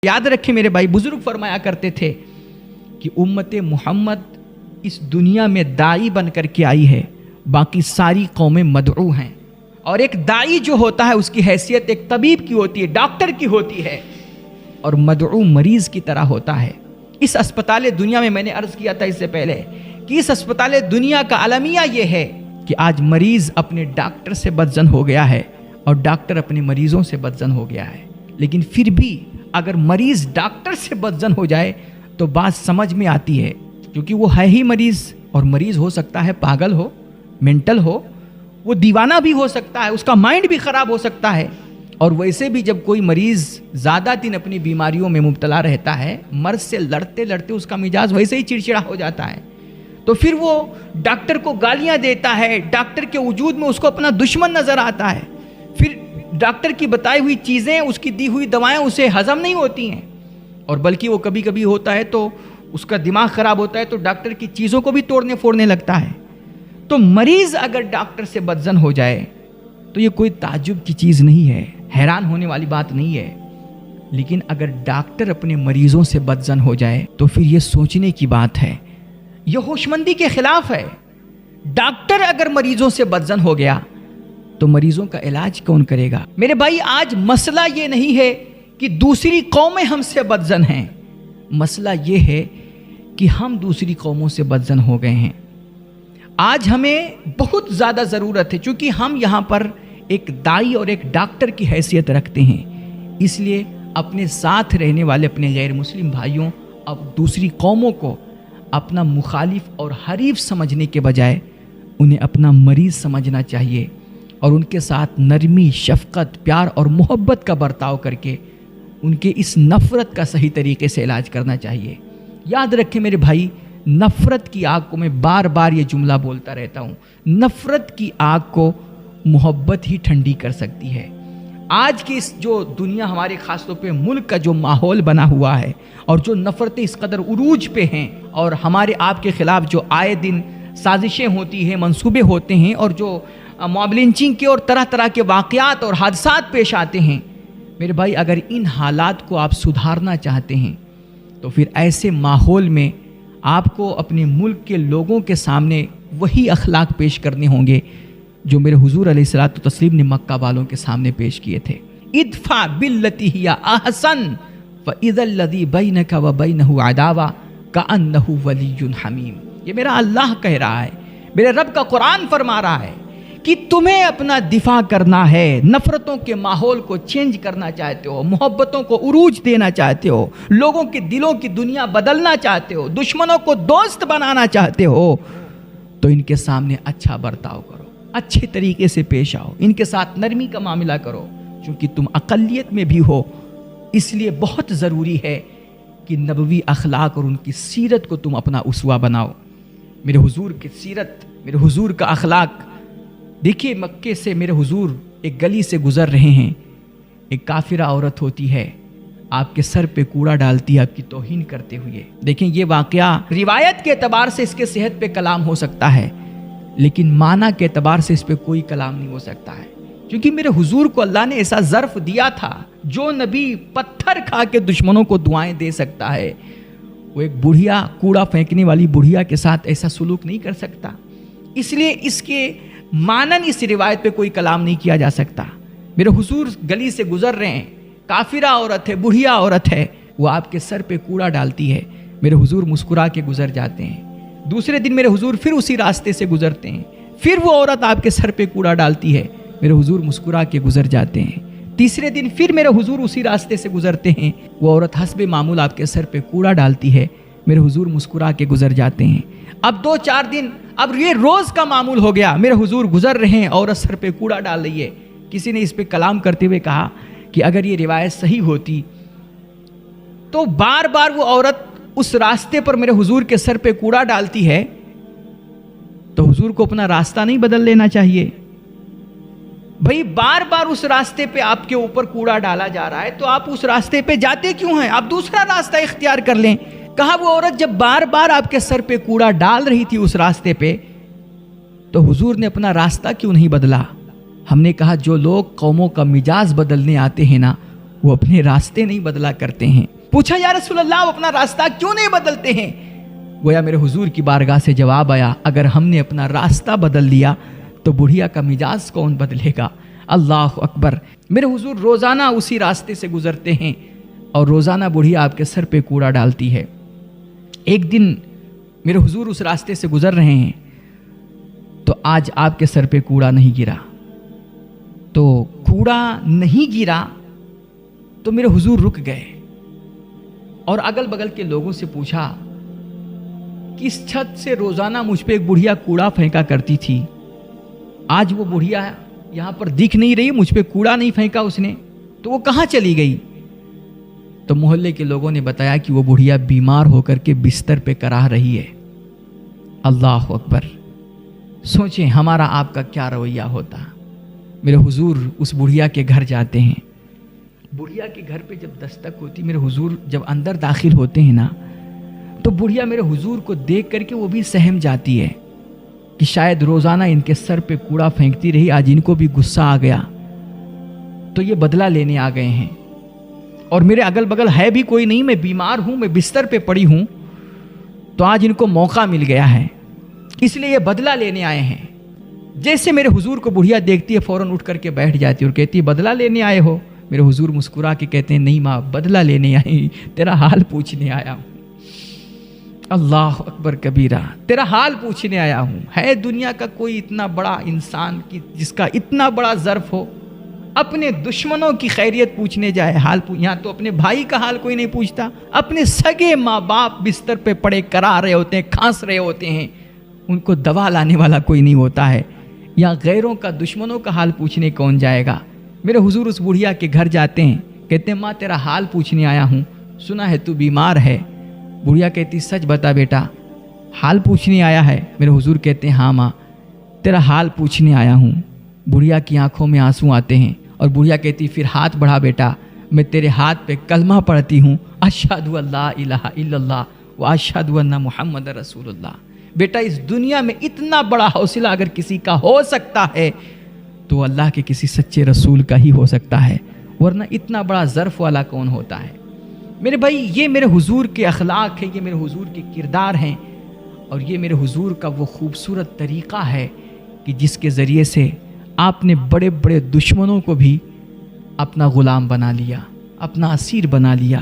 یاد رکھیں میرے بھائی، بزرگ فرمایا کرتے تھے کہ امت محمد اس دنیا میں دائی بن کر کے آئی ہے، باقی ساری قومیں مدعو ہیں۔ اور ایک دائی جو ہوتا ہے اس کی حیثیت ایک طبیب کی ہوتی ہے، ڈاکٹر کی ہوتی ہے، اور مدعو مریض کی طرح ہوتا ہے۔ اس اسپتال دنیا میں نے عرض کیا تھا اس سے پہلے کہ اس اسپتال دنیا کا المیہ یہ ہے کہ آج مریض اپنے ڈاکٹر سے بدظن ہو گیا ہے اور ڈاکٹر اپنے مریضوں سے بدظن ہو گیا ہے۔ لیکن پھر بھی اگر مریض ڈاکٹر سے بدظن ہو جائے تو بات سمجھ میں آتی ہے، کیونکہ وہ ہے ہی مریض، اور مریض ہو سکتا ہے پاگل ہو، مینٹل ہو، وہ دیوانہ بھی ہو سکتا ہے، اس کا مائنڈ بھی خراب ہو سکتا ہے۔ اور ویسے بھی جب کوئی مریض زیادہ دن اپنی بیماریوں میں مبتلا رہتا ہے، مرض سے لڑتے لڑتے اس کا مزاج ویسے ہی چڑچڑا ہو جاتا ہے، تو پھر وہ ڈاکٹر کو گالیاں دیتا ہے، ڈاکٹر کے وجود میں اس کو اپنا دشمن نظر آتا ہے، پھر ڈاکٹر کی بتائی ہوئی چیزیں، اس کی دی ہوئی دوائیں اسے ہضم نہیں ہوتی ہیں، اور بلکہ وہ کبھی کبھی ہوتا ہے تو اس کا دماغ خراب ہوتا ہے تو ڈاکٹر کی چیزوں کو بھی توڑنے پھوڑنے لگتا ہے۔ تو مریض اگر ڈاکٹر سے بدظن ہو جائے تو یہ کوئی تعجب کی چیز نہیں ہے، حیران ہونے والی بات نہیں ہے۔ لیکن اگر ڈاکٹر اپنے مریضوں سے بدظن ہو جائے تو پھر یہ سوچنے کی بات ہے، یہ ہوش مندی کے خلاف ہے۔ ڈاکٹر اگر مریضوں سے بدظن ہو گیا تو مریضوں کا علاج کون کرے گا؟ میرے بھائی، آج مسئلہ یہ نہیں ہے کہ دوسری قومیں ہم سے بدظن ہیں، مسئلہ یہ ہے کہ ہم دوسری قوموں سے بدظن ہو گئے ہیں۔ آج ہمیں بہت زیادہ ضرورت ہے، چونکہ ہم یہاں پر ایک دائی اور ایک ڈاکٹر کی حیثیت رکھتے ہیں، اس لیے اپنے ساتھ رہنے والے اپنے غیر مسلم بھائیوں، اب دوسری قوموں کو اپنا مخالف اور حریف سمجھنے کے بجائے انہیں اپنا مریض سمجھنا چاہیے، اور ان کے ساتھ نرمی، شفقت، پیار اور محبت کا برتاؤ کر کے ان کے اس نفرت کا صحیح طریقے سے علاج کرنا چاہیے۔ یاد رکھیں میرے بھائی، نفرت کی آگ کو، میں بار بار یہ جملہ بولتا رہتا ہوں، نفرت کی آگ کو محبت ہی ٹھنڈی کر سکتی ہے۔ آج کی اس جو دنیا، ہمارے خاص طور پہ ملک کا جو ماحول بنا ہوا ہے، اور جو نفرتیں اس قدر عروج پہ ہیں، اور ہمارے آپ کے خلاف جو آئے دن سازشیں ہوتی ہیں، منصوبے ہوتے ہیں، اور جو موب لنچنگ کے اور طرح طرح کے واقعات اور حادثات پیش آتے ہیں، میرے بھائی اگر ان حالات کو آپ سدھارنا چاہتے ہیں تو پھر ایسے ماحول میں آپ کو اپنے ملک کے لوگوں کے سامنے وہی اخلاق پیش کرنے ہوں گے جو میرے حضور علیہ الصلوۃ والتسلیم نے مکہ والوں کے سامنے پیش کیے تھے۔ ادفع باللتی ہی احسن فاذا الذی بینک وبینہ عداوہ کأنہ ولی حمیم۔ یہ میرا اللہ کہہ رہا ہے، میرے رب کا قرآن فرما رہا ہے کہ تمہیں اپنا دفاع کرنا ہے، نفرتوں کے ماحول کو چینج کرنا چاہتے ہو، محبتوں کو عروج دینا چاہتے ہو، لوگوں کے دلوں کی دنیا بدلنا چاہتے ہو، دشمنوں کو دوست بنانا چاہتے ہو، تو ان کے سامنے اچھا برتاؤ کرو، اچھے طریقے سے پیش آؤ، ان کے ساتھ نرمی کا معاملہ کرو، چونکہ تم اقلیت میں بھی ہو، اس لیے بہت ضروری ہے کہ نبوی اخلاق اور ان کی سیرت کو تم اپنا اسوہ بناؤ۔ میرے حضور کی سیرت، میرے حضور کا اخلاق دیکھیے، مکے سے میرے حضور ایک گلی سے گزر رہے ہیں، ایک کافرہ عورت ہوتی ہے، آپ کے سر پہ کوڑا ڈالتی ہے آپ کی توہین کرتے ہوئے۔ دیکھیں یہ واقعہ روایت کے اعتبار سے اس کے صحت پہ کلام ہو سکتا ہے، لیکن معنی کے اعتبار سے اس پہ کوئی کلام نہیں ہو سکتا ہے، کیونکہ میرے حضور کو اللہ نے ایسا ظرف دیا تھا، جو نبی پتھر کھا کے دشمنوں کو دعائیں دے سکتا ہے، وہ ایک بڑھیا، کوڑا پھینکنے والی بڑھیا کے ساتھ ایسا سلوک نہیں کر سکتا، اس لیے اس کے مانن اس روایت پہ کوئی کلام نہیں کیا جا سکتا۔ میرے حضور گلی سے گزر رہے ہیں، کافرہ عورت ہے، بڑھیا عورت ہے، وہ آپ کے سر پہ کوڑا ڈالتی ہے، میرے حضور مسکرا کے گزر جاتے ہیں۔ دوسرے دن میرے حضور پھر اسی راستے سے گزرتے ہیں، پھر وہ عورت آپ کے سر پہ کوڑا ڈالتی ہے، میرے حضور مسکرا کے گزر جاتے ہیں۔ تیسرے دن پھر میرے حضور اسی راستے سے گزرتے ہیں، وہ عورت حسب معمول آپ کے سر پہ کوڑا ڈالتی ہے، میرے حضور مسکرا کے گزر جاتے ہیں۔ اب 2-4 دن، اب یہ روز کا معمول ہو گیا، میرے حضور گزر رہے ہیں، عورت سر پہ کوڑا ڈال رہی ہے۔ کسی نے اس پہ کلام کرتے ہوئے کہا کہ اگر یہ روایت صحیح ہوتی تو بار بار وہ عورت اس راستے پر میرے حضور کے سر پہ کوڑا ڈالتی ہے تو حضور کو اپنا راستہ نہیں بدل لینا چاہیے؟ بھئی بار بار اس راستے پہ آپ کے اوپر کوڑا ڈالا جا رہا ہے تو آپ اس راستے پہ جاتے کیوں ہیں؟ آپ دوسرا راستہ اختیار کر لیں۔ کہا وہ عورت جب بار بار آپ کے سر پہ کوڑا ڈال رہی تھی اس راستے پہ تو حضور نے اپنا راستہ کیوں نہیں بدلا؟ ہم نے کہا جو لوگ قوموں کا مزاج بدلنے آتے ہیں نا، وہ اپنے راستے نہیں بدلا کرتے ہیں۔ پوچھا یا رسول اللہ آپ اپنا راستہ کیوں نہیں بدلتے ہیں؟ گویا میرے حضور کی بارگاہ سے جواب آیا، اگر ہم نے اپنا راستہ بدل لیا تو بڑھیا کا مزاج کون بدلے گا؟ اللہ اکبر۔ میرے حضور روزانہ اسی راستے سے گزرتے ہیں اور روزانہ بڑھیا آپ کے سر پہ کوڑا ڈالتی ہے۔ ایک دن میرے حضور اس راستے سے گزر رہے ہیں تو آج آپ کے سر پہ کوڑا نہیں گرا۔ تو کوڑا نہیں گرا تو میرے حضور رک گئے اور اگل بگل کے لوگوں سے پوچھا کہ اس چھت سے روزانہ مجھ پہ ایک بڑھیا کوڑا پھینکا کرتی تھی، آج وہ بڑھیا یہاں پر دکھ نہیں رہی، مجھ پہ کوڑا نہیں پھینکا اس نے، تو وہ کہاں چلی گئی؟ تو محلے کے لوگوں نے بتایا کہ وہ بڑھیا بیمار ہو کر کے بستر پہ کراہ رہی ہے۔ اللہ اکبر۔ سوچیں ہمارا آپ کا کیا رویہ ہوتا۔ میرے حضور اس بڑھیا کے گھر جاتے ہیں۔ بڑھیا کے گھر پہ جب دستک ہوتی، میرے حضور جب اندر داخل ہوتے ہیں نا، تو بڑھیا میرے حضور کو دیکھ کر کے وہ بھی سہم جاتی ہے کہ شاید روزانہ ان کے سر پہ کوڑا پھینکتی رہی، آج ان کو بھی غصہ آ گیا تو یہ بدلہ لینے آ گئے ہیں، اور میرے اگل بگل ہے بھی کوئی نہیں، میں بیمار ہوں، میں بستر پہ پڑی ہوں، تو آج ان کو موقع مل گیا ہے، اس لیے یہ بدلہ لینے آئے ہیں۔ جیسے میرے حضور کو بڑھیا دیکھتی ہے فوراً اٹھ کر کے بیٹھ جاتی ہے اور کہتی ہے بدلہ لینے آئے ہو؟ میرے حضور مسکرا کے کہتے ہیں نہیں ماں، بدلہ لینے آئی، تیرا حال پوچھنے آیا ہوں۔ اللہ اکبر کبیرہ، تیرا حال پوچھنے آیا ہوں۔ ہے دنیا کا کوئی اتنا بڑا انسان کی جس کا اتنا بڑا ظرف ہو اپنے دشمنوں کی خیریت پوچھنے جائے؟ یہاں تو اپنے بھائی کا حال کوئی نہیں پوچھتا، اپنے سگے ماں باپ بستر پہ پڑے کرا رہے ہوتے ہیں، کھانس رہے ہوتے ہیں، ان کو دوا لانے والا کوئی نہیں ہوتا ہے، یا غیروں کا دشمنوں کا حال پوچھنے کون جائے گا؟ میرے حضور اس بڑھیا کے گھر جاتے ہیں، کہتے ہیں ماں تیرا حال پوچھنے آیا ہوں، سنا ہے تو بیمار ہے۔ بڑھیا کہتی سچ بتا بیٹا، حال پوچھنے آیا ہے؟ میرے حضور کہتے ہیں ہاں ماں، تیرا حال پوچھنے آیا ہوں۔ بڑھیا کی آنکھوں میں آنسو آتے ہیں اور بڑھیا کہتی پھر ہاتھ بڑھا بیٹا، میں تیرے ہاتھ پہ کلمہ پڑھتی ہوں، اشہد ان لا الہ الا اللہ و اشہد ان محمد رسول اللہ۔ بیٹا اس دنیا میں اتنا بڑا حوصلہ اگر کسی کا ہو سکتا ہے تو اللہ کے کسی سچے رسول کا ہی ہو سکتا ہے، ورنہ اتنا بڑا ظرف والا کون ہوتا ہے؟ میرے بھائی یہ میرے حضور کے اخلاق ہیں، یہ میرے حضور کے کردار ہیں، اور یہ میرے حضور کا وہ خوبصورت طریقہ ہے کہ جس کے ذریعے سے آپ نے بڑے بڑے دشمنوں کو بھی اپنا غلام بنا لیا، اپنا اسیر بنا لیا۔